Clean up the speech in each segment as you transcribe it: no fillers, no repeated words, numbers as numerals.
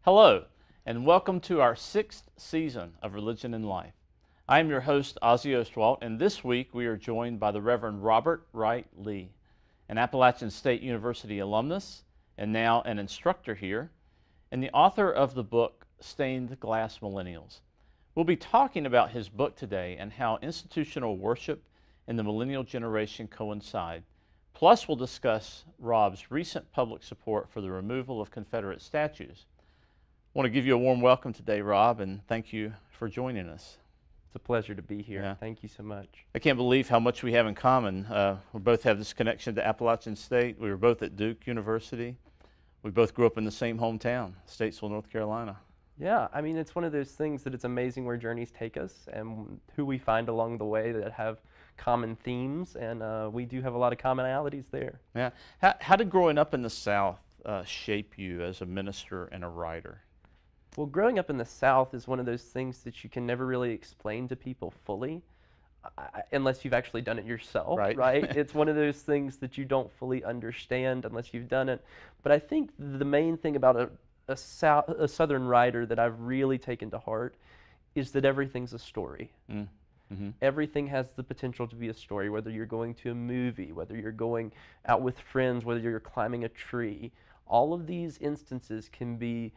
Hello, and welcome to our 6th season of Religion and Life. I am your host, Ozzie Ostwalt, and this week we are joined by the Reverend Robert Wright Lee, an Appalachian State University alumnus and now an instructor here, and the author of the book, Stained Glass Millennials. We'll be talking about his book today and how institutional worship and the millennial generation coincide. Plus, we'll discuss Rob's recent public support for the removal of Confederate statues. I want to give you a warm welcome today, Rob, and thank you for joining us. It's a pleasure to be here. Yeah. Thank you so much. I can't believe how much we have in common. We both have this connection to Appalachian State. We were both at Duke University. We both grew up in the same hometown, Statesville, North Carolina. Yeah, I mean, it's one of those things that it's amazing where journeys take us and who we find along the way that have common themes, and we do have a lot of commonalities there. Yeah. How did growing up in the South shape you as a minister and a writer? Well, growing up in the South is one of those things that you can never really explain to people fully unless you've actually done it yourself, right? It's one of those things that you don't fully understand unless you've done it. But I think the main thing about a Southern writer that I've really taken to heart is that everything's a story. Mm-hmm. Everything has the potential to be a story, whether you're going to a movie, whether you're going out with friends, whether you're climbing a tree. All of these instances can be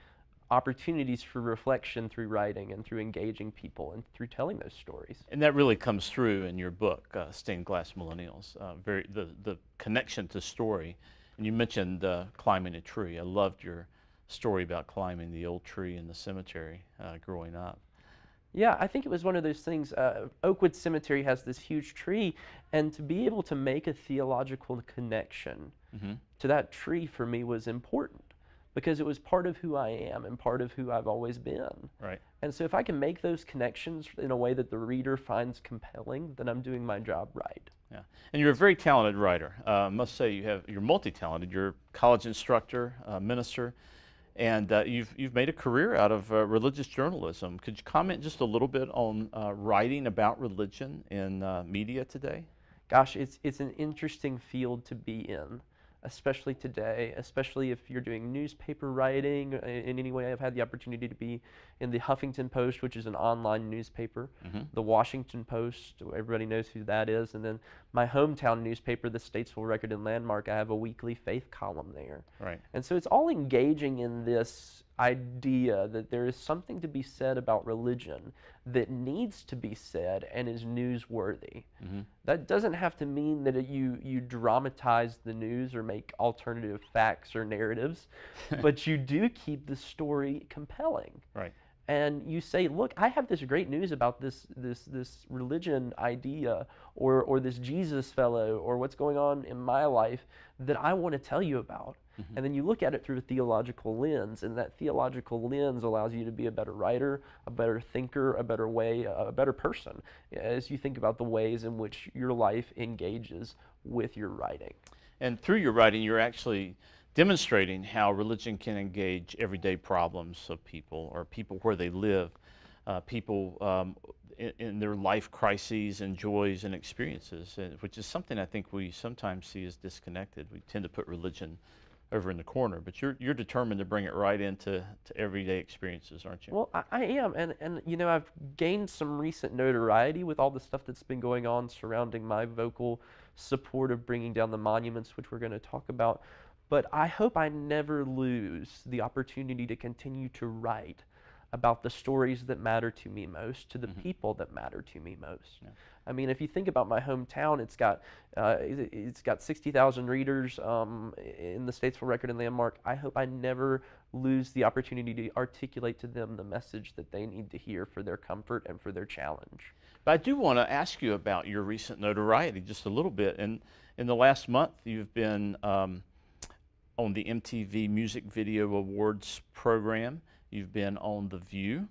opportunities for reflection through writing and through engaging people and through telling those stories. And that really comes through in your book, Stained Glass Millennials, the connection to story. And you mentioned climbing a tree. I loved your story about climbing the old tree in the cemetery growing up. Yeah, I think it was one of those things. Oakwood Cemetery has this huge tree, and to be able to make a theological connection to that tree for me was important, because it was part of who I am and part of who I've always been. Right. And so if I can make those connections in a way that the reader finds compelling, then I'm doing my job right. Yeah, and you're a very talented writer. I must say you're multi-talented. You're a college instructor, minister, and you've made a career out of religious journalism. Could you comment just a little bit on writing about religion in media today? Gosh, it's an interesting field to be in, especially today, especially if you're doing newspaper writing in any way. I've had the opportunity to be in the Huffington Post, which is an online newspaper, the Washington Post, everybody knows who that is, and then my hometown newspaper, the Statesville Record and Landmark. I have a weekly faith column there. Right. And so it's all engaging in this idea that there is something to be said about religion that needs to be said and is newsworthy. That doesn't have to mean that you dramatize the news or make alternative facts or narratives, but you do keep the story compelling. Right. And you say, look, I have this great news about this religion idea or this Jesus fellow or what's going on in my life that I want to tell you about. And then you look at it through a theological lens, and that theological lens allows you to be a better writer, a better thinker, a better person, as you think about the ways in which your life engages with your writing. And through your writing, you're actually demonstrating how religion can engage everyday problems of people, or people where they live, people in their life crises and joys and experiences, which is something I think we sometimes see as disconnected. We tend to put religion over in the corner, but you're determined to bring it right into everyday experiences, aren't you? Well, I am, and you know, I've gained some recent notoriety with all the stuff that's been going on surrounding my vocal support of bringing down the monuments, which we're going to talk about. But I hope I never lose the opportunity to continue to write about the stories that matter to me most, to the people that matter to me most. Yeah. I mean, if you think about my hometown, it's got 60,000 readers in the Statesville Record and Landmark. I hope I never lose the opportunity to articulate to them the message that they need to hear for their comfort and for their challenge. But I do want to ask you about your recent notoriety just a little bit. And in the last month, you've been on the MTV Music Video Awards program. You've been on The View.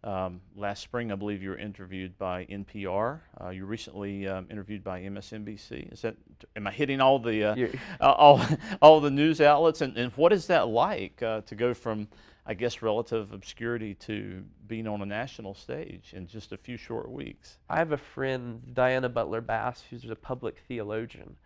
Last spring, I believe you were interviewed by NPR. You were recently interviewed by MSNBC. Am I hitting all the all the news outlets? And what is that like to go from, I guess, relative obscurity to being on a national stage in just a few short weeks? I have a friend, Diana Butler Bass, who's a public theologian,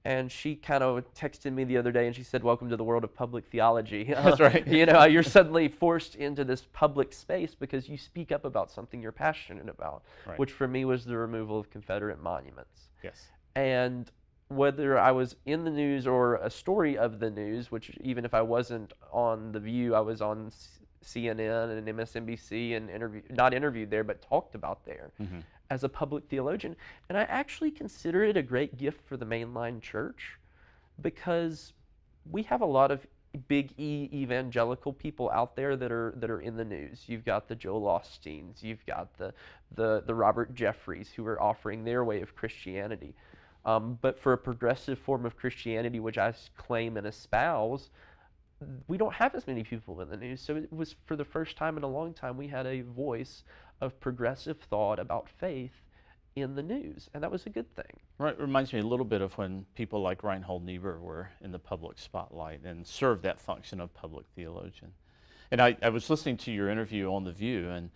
And she kind of texted me the other day and she said, "Welcome to the world of public theology." That's right. You're suddenly forced into this public space because you speak up about something you're passionate about, Right. which for me was the removal of Confederate monuments. Yes. And whether I was in the news or a story of the news, which even if I wasn't on The View, I was on CNN and MSNBC and not interviewed there, but talked about there. Mm-hmm. As a public theologian, and I actually consider it a great gift for the mainline church because we have a lot of big E evangelical people out there that are in the news. You've got the Joel Osteens, you've got the Robert Jeffreys who are offering their way of Christianity. But for a progressive form of Christianity, which I claim and espouse, we don't have as many people in the news. So it was, for the first time in a long time, we had a voice of progressive thought about faith in the news, and that was a good thing. Right, it reminds me a little bit of when people like Reinhold Niebuhr were in the public spotlight and served that function of public theologian. And I was listening to your interview on The View, and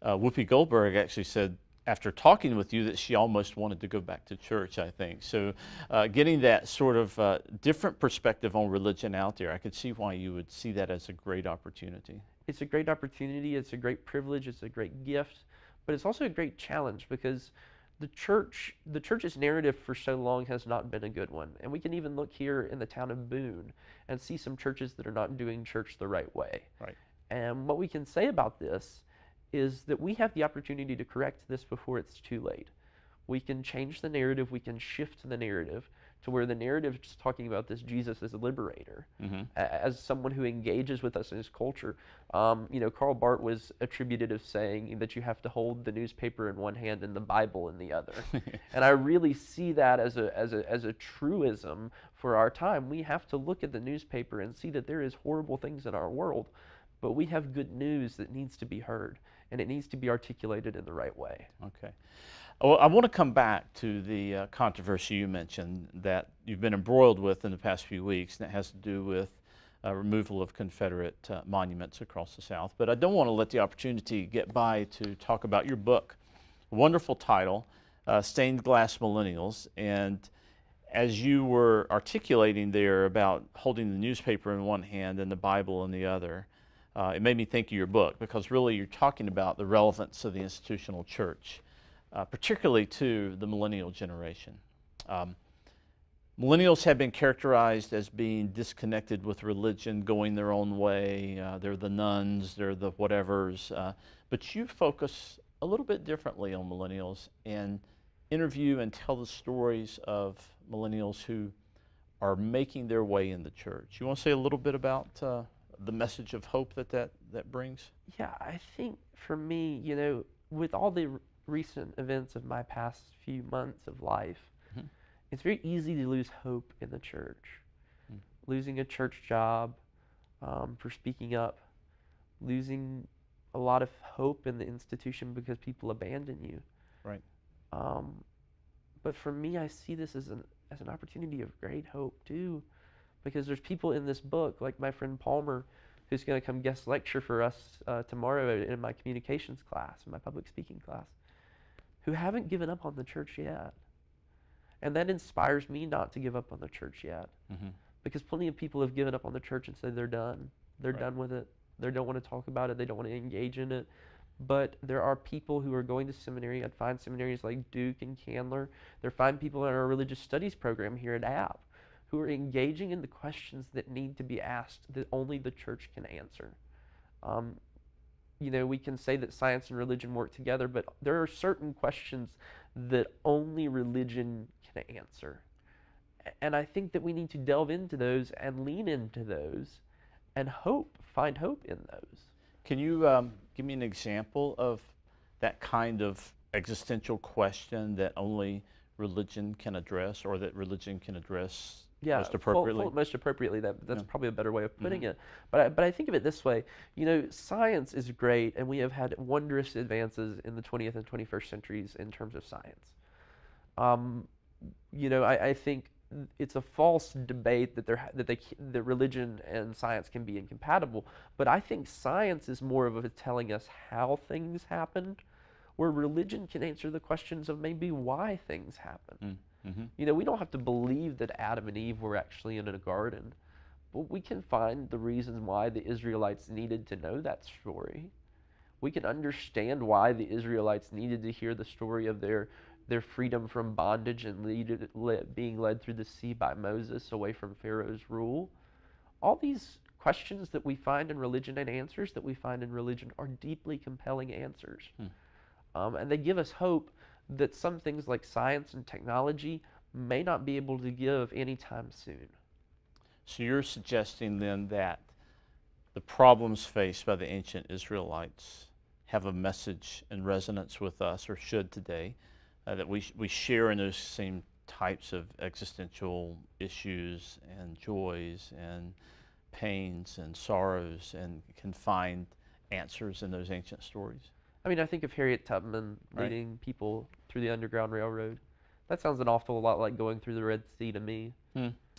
Whoopi Goldberg actually said, after talking with you, that she almost wanted to go back to church, I think. So getting that sort of different perspective on religion out there, I could see why you would see that as a great opportunity. It's a great opportunity, it's a great privilege, it's a great gift, but it's also a great challenge because the church's narrative for so long has not been a good one. And we can even look here in the town of Boone and see some churches that are not doing church the right way. Right. And what we can say about this is that we have the opportunity to correct this before it's too late. We can change the narrative, we can shift the narrative to where the narrative is talking about this Jesus as a liberator, as someone who engages with us in his culture. Karl Barth was attributed of saying that you have to hold the newspaper in one hand and the Bible in the other. And I really see that as a truism for our time. We have to look at the newspaper and see that there is horrible things in our world, but we have good news that needs to be heard, and it needs to be articulated in the right way. Okay. Well, I want to come back to the controversy you mentioned that you've been embroiled with in the past few weeks, and it has to do with removal of Confederate monuments across the South. But I don't want to let the opportunity get by to talk about your book. Wonderful title, Stained Glass Millennials. And as you were articulating there about holding the newspaper in one hand and the Bible in the other, it made me think of your book, because really you're talking about the relevance of the institutional church, particularly to the millennial generation. Millennials have been characterized as being disconnected with religion, going their own way. They're the nuns, they're the whatevers. But you focus a little bit differently on millennials and interview and tell the stories of millennials who are making their way in the church. You want to say a little bit about the message of hope that brings? Yeah, I think for me, with all the recent events of my past few months of life, it's very easy to lose hope in the church. Losing a church job for speaking up, losing a lot of hope in the institution because people abandon you. Right. But for me, I see this as an opportunity of great hope too, because there's people in this book, like my friend Palmer, who's going to come guest lecture for us tomorrow in my communications class, in my public speaking class, who haven't given up on the church yet. And that inspires me not to give up on the church yet. Because plenty of people have given up on the church and said they're done. They're done with it. They don't want to talk about it. They don't want to engage in it. But there are people who are going to seminary. I'd find seminaries like Duke and Candler. There find people in our religious studies program here at App who are engaging in the questions that need to be asked that only the church can answer. We can say that science and religion work together, but there are certain questions that only religion can answer. And I think that we need to delve into those and lean into those and find hope in those. Can you give me an example of that kind of existential question that only religion can address, or that religion can address most appropriately? Most appropriately, that's probably a better way of putting it. But I think of it this way, science is great, and we have had wondrous advances in the 20th and 21st centuries in terms of science. I think it's a false debate that religion and science can be incompatible, but I think science is more of telling us how things happened, where religion can answer the questions of maybe why things happen. We don't have to believe that Adam and Eve were actually in a garden, but we can find the reasons why the Israelites needed to know that story. We can understand why the Israelites needed to hear the story of their freedom from bondage and being led through the sea by Moses away from Pharaoh's rule. All these questions that we find in religion and answers that we find in religion are deeply compelling answers. And they give us hope that some things like science and technology may not be able to give anytime soon. So you're suggesting then that the problems faced by the ancient Israelites have a message in resonance with us, or should today, that we share in those same types of existential issues and joys and pains and sorrows, and can find answers in those ancient stories. I mean, I think of Harriet Tubman leading people through the Underground Railroad. That sounds an awful lot like going through the Red Sea to me.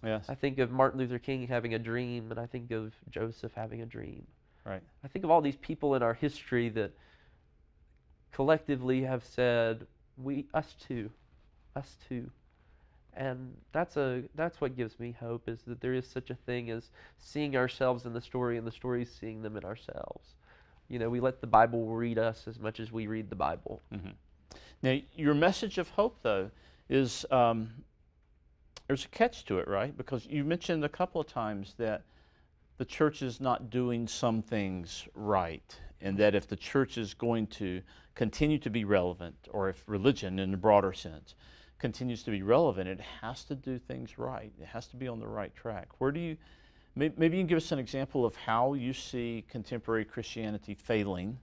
Yes. I think of Martin Luther King having a dream, and I think of Joseph having a dream. Right. I think of all these people in our history that collectively have said, us too. And that's what gives me hope, is that there is such a thing as seeing ourselves in the story and the story seeing them in ourselves. We let the Bible read us as much as we read the Bible. Now, your message of hope, though, is there's a catch to it, right? Because you mentioned a couple of times that the church is not doing some things right, and that if the church is going to continue to be relevant, or if religion in the broader sense continues to be relevant, it has to do things right. It has to be on the right track. Where do you, maybe you can give us an example of how you see contemporary Christianity failing,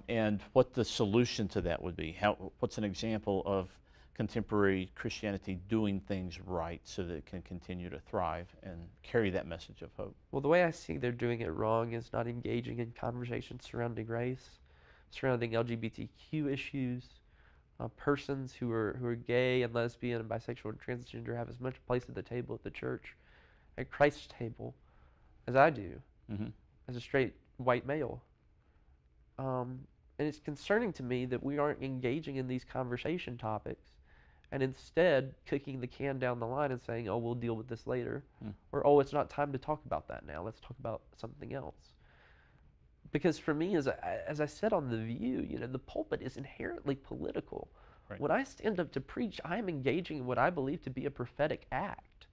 and what the solution to that would be. What's an example of contemporary Christianity doing things right so that it can continue to thrive and carry that message of hope? Well, the way I see they're doing it wrong is not engaging in conversations surrounding race, surrounding LGBTQ issues. Persons who are gay and lesbian and bisexual and transgender have as much place at the table at the church, at Christ's table, as I do, as a straight white male. And it's concerning to me that we aren't engaging in these conversation topics, and instead kicking the can down the line and saying, oh, we'll deal with this later, or, oh, it's not time to talk about that now, let's talk about something else. Because for me, as I said on The View, the pulpit is inherently political. Right. When I stand up to preach, I am engaging in what I believe to be a prophetic act,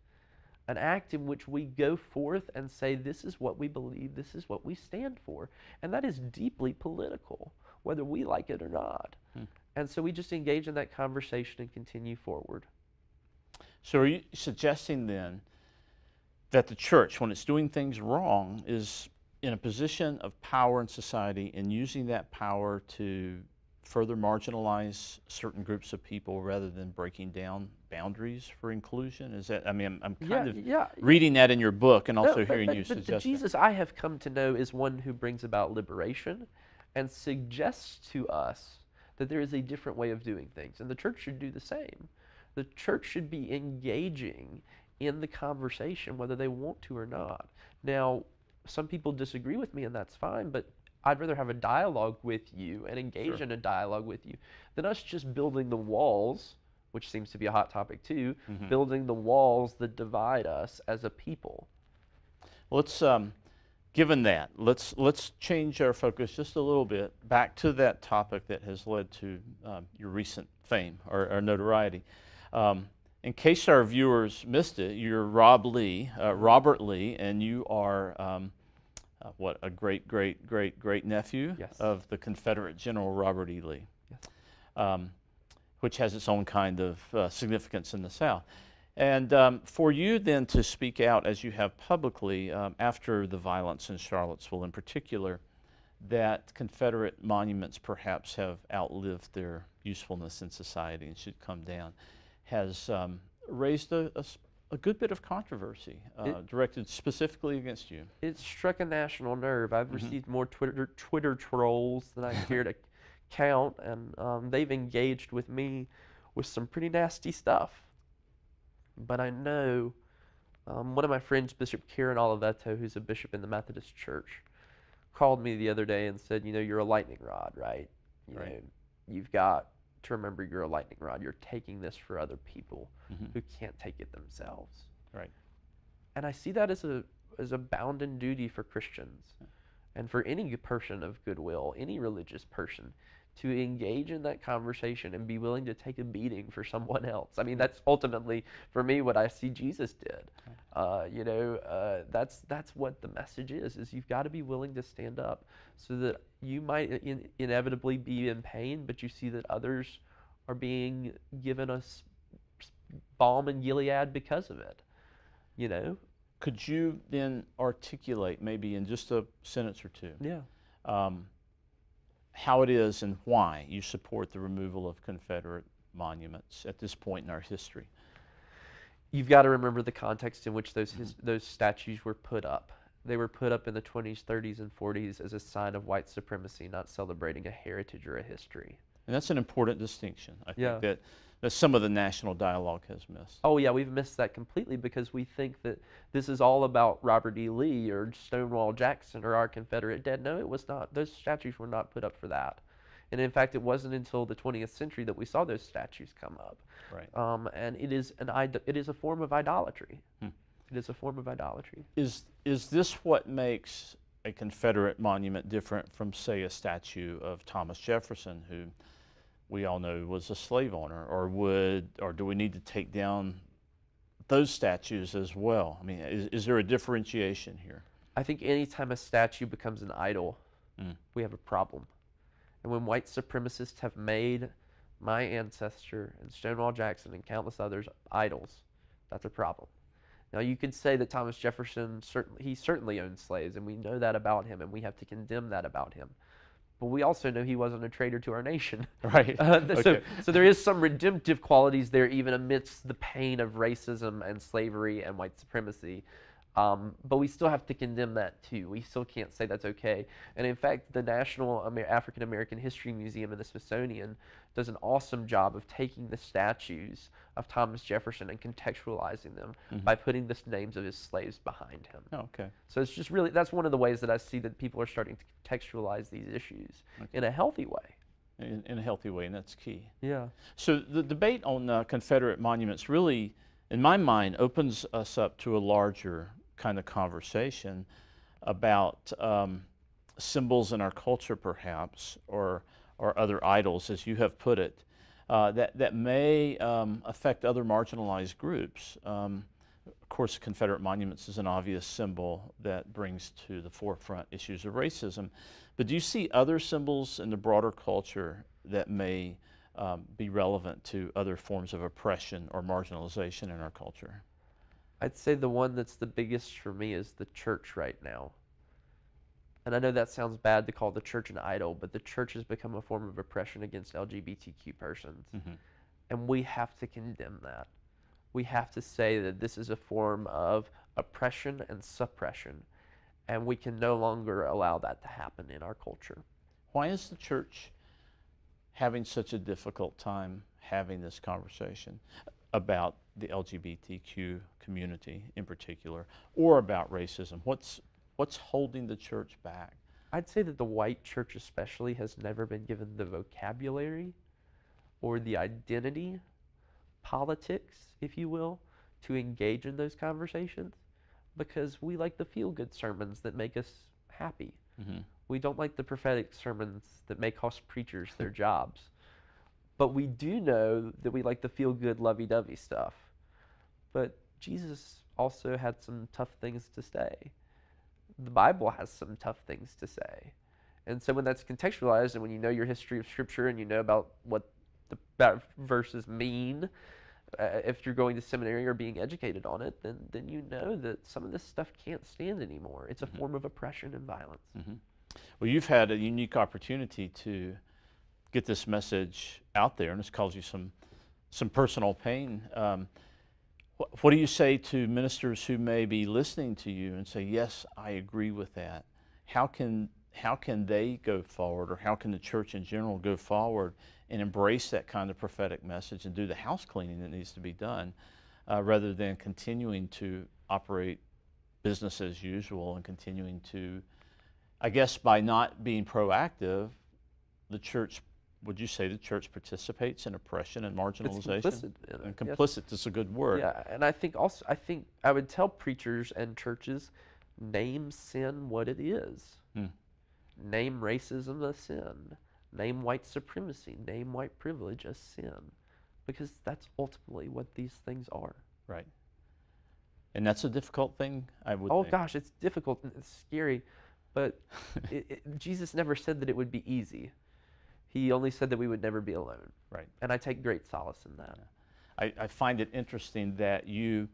an act in which we go forth and say, this is what we believe, this is what we stand for. And that is deeply political, whether we like it or not. And so we just engage in that conversation and continue forward. So are you suggesting then that the church, when it's doing things wrong, is in a position of power in society and using that power to further marginalize certain groups of people rather than breaking down boundaries for inclusion? Is that, I mean, I'm kind of reading that in your book and also hearing you suggest the Jesus I have come to know is one who brings about liberation and suggests to us that there is a different way of doing things, and the church should do the same. The church should be engaging in the conversation whether they want to or not. Now, some people disagree with me, and that's fine, but I'd rather have a dialogue with you and engage in a dialogue with you than us just building the walls, which seems to be a hot topic too, building the walls that divide us as a people. Let's, given that, let's change our focus just a little bit back to that topic that has led to your recent fame or notoriety. In case our viewers missed it, you're Robert Lee, and you are what, a great nephew of the Confederate General Robert E. Lee, which has its own kind of significance in the South. And for you then to speak out as you have publicly after the violence in Charlottesville in particular, that Confederate monuments perhaps have outlived their usefulness in society and should come down, has raised a good bit of controversy directed specifically against you. It struck a national nerve. I've received more Twitter trolls than I care to count, and they've engaged with me with some pretty nasty stuff. But I know one of my friends, Bishop Karen Oliveto, who's a bishop in the Methodist Church, called me the other day and said, you're a lightning rod, right? You know, you've got to remember you're a lightning rod. You're taking this for other people who can't take it themselves. Right. And I see that as a bounden duty for Christians and for any person of goodwill, any religious person, to engage in that conversation and be willing to take a beating for someone else. I mean, that's ultimately, for me, what I see Jesus did. That's what the message is you've got to be willing to stand up so that you might inevitably be in pain, but you see that others are being given us balm in Gilead because of it, Could you then articulate, maybe in just a sentence or two, how it is and why you support the removal of Confederate monuments at this point in our history? You've got to remember the context in which those statues were put up. They were put up in the 20s, 30s, and 40s as a sign of white supremacy, not celebrating a heritage or a history. And that's an important distinction, I think, that some of the national dialogue has missed. Oh yeah, we've missed that completely because we think that this is all about Robert E. Lee or Stonewall Jackson or our Confederate dead. No, it was not. Those statues were not put up for that. And in fact, it wasn't until the 20th century that we saw those statues come up. Right. And it is a form of idolatry. It is a form of idolatry. Is this what makes a Confederate monument different from, say, a statue of Thomas Jefferson, who we all know was a slave owner, or do we need to take down those statues as well? I mean, is there a differentiation here? I think anytime a statue becomes an idol, we have a problem. And when white supremacists have made my ancestor and Stonewall Jackson and countless others idols, that's a problem. Now you could say that Thomas Jefferson, certainly owned slaves, and we know that about him, and we have to condemn that about him. But we also know he wasn't a traitor to our nation. Right. So there is some redemptive qualities there, even amidst the pain of racism and slavery and white supremacy. But we still have to condemn that too. We still can't say that's okay. And in fact, the National African American History Museum and the Smithsonian does an awesome job of taking the statues of Thomas Jefferson and contextualizing them by putting the names of his slaves behind him. Oh, okay. So it's just really, that's one of the ways that I see that people are starting to contextualize these issues in a healthy way. In a healthy way, and that's key. Yeah. So the debate on Confederate monuments really, in my mind, opens us up to a larger kind of conversation about symbols in our culture, perhaps, or other idols, as you have put it, that may affect other marginalized groups. Of course, Confederate monuments is an obvious symbol that brings to the forefront issues of racism. But do you see other symbols in the broader culture that may be relevant to other forms of oppression or marginalization in our culture? I'd say the one that's the biggest for me is the church right now. And I know that sounds bad to call the church an idol, but the church has become a form of oppression against LGBTQ persons. And we have to condemn that. We have to say that this is a form of oppression and suppression, and we can no longer allow that to happen in our culture. Why is the church having such a difficult time having this conversation about the LGBTQ community in particular, or about racism? What's holding the church back? I'd say that the white church especially has never been given the vocabulary or the identity, politics, if you will, to engage in those conversations, because we like the feel-good sermons that make us happy. We don't like the prophetic sermons that make us preachers their jobs. But we do know that we like the feel-good, lovey-dovey stuff. But Jesus also had some tough things to say. The Bible has some tough things to say. And so when that's contextualized, and when you know your history of Scripture and you know about what the verses mean, if you're going to seminary or being educated on it, then you know that some of this stuff can't stand anymore. It's a form of oppression and violence. Well, you've had a unique opportunity to get this message out there, and it's caused you some personal pain. What do you say to ministers who may be listening to you and say, yes, I agree with that? How can they go forward, or how can the church in general go forward and embrace that kind of prophetic message and do the house cleaning that needs to be done, rather than continuing to operate business as usual and continuing to, I guess by not being proactive, the church would you say the church participates in oppression and marginalization? It's complicit. And complicit is a good word. Yeah, and I think also, I would tell preachers and churches, name sin what it is. Name racism a sin. Name white supremacy. Name white privilege a sin. Because that's ultimately what these things are. Right. And that's a difficult thing, I would think. Gosh, it's difficult and it's scary, but Jesus never said that it would be easy. He only said that we would never be alone. Right. And I take great solace in that. Yeah. I find it interesting that you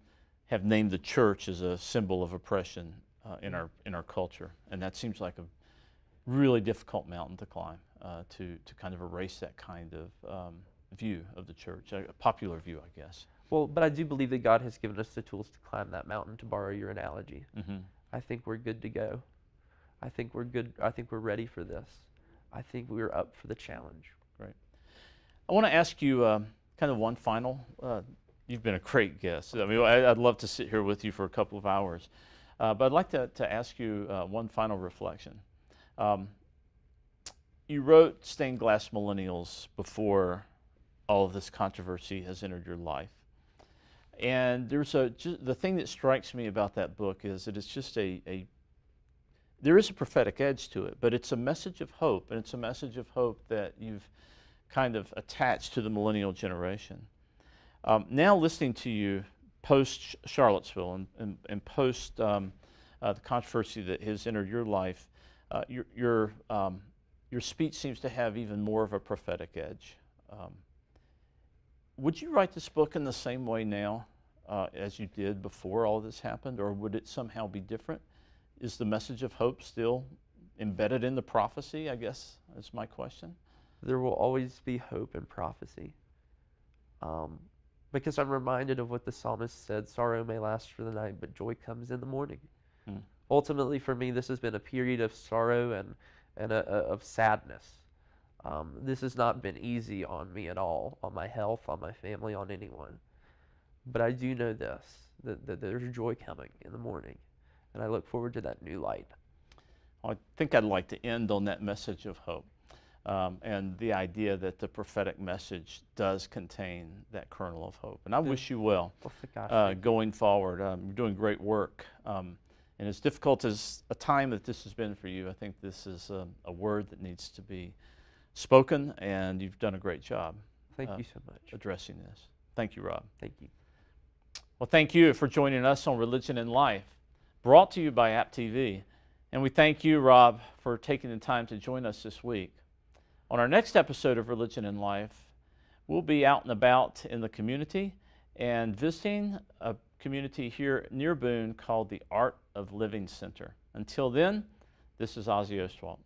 have named the church as a symbol of oppression in our culture, and that seems like a really difficult mountain to climb, to kind of erase that kind of view of the church, a popular view, I guess. Well, but I do believe that God has given us the tools to climb that mountain, to borrow your analogy. I think we're good to go. I think we're good. I think we're ready for this. I think we're up for the challenge. Great. I want to ask you kind of one final, you've been a great guest. I mean, I'd love to sit here with you for a couple of hours, but I'd like to ask you one final reflection. You wrote Stained Glass Millennials before all of this controversy has entered your life. And there's the thing that strikes me about that book is that it's just there is a prophetic edge to it, but it's a message of hope, and it's a message of hope that you've kind of attached to the millennial generation. Now listening to you post Charlottesville and post the controversy that has entered your life, your speech seems to have even more of a prophetic edge. Would you write this book in the same way now as you did before all this happened, or would it somehow be different? Is the message of hope still embedded in the prophecy, I guess, is my question? There will always be hope in prophecy. Because I'm reminded of what the psalmist said, sorrow may last for the night, but joy comes in the morning. Ultimately, for me, this has been a period of sorrow and of sadness. This has not been easy on me at all, on my health, on my family, on anyone. But I do know this, that there's joy coming in the morning. And I look forward to that new light. I think I'd like to end on that message of hope and the idea that the prophetic message does contain that kernel of hope. And I wish you well going forward. You're doing great work. And as difficult as a time that this has been for you, I think this is a word that needs to be spoken, and you've done a great job. Thank you so much. Addressing this. Thank you, Rob. Thank you. Well, thank you for joining us on Religion and Life, brought to you by App TV. And we thank you, Rob, for taking the time to join us this week. On our next episode of Religion and Life, we'll be out and about in the community and visiting a community here near Boone called the Art of Living Center. Until then, this is Ozzie Ostwalt.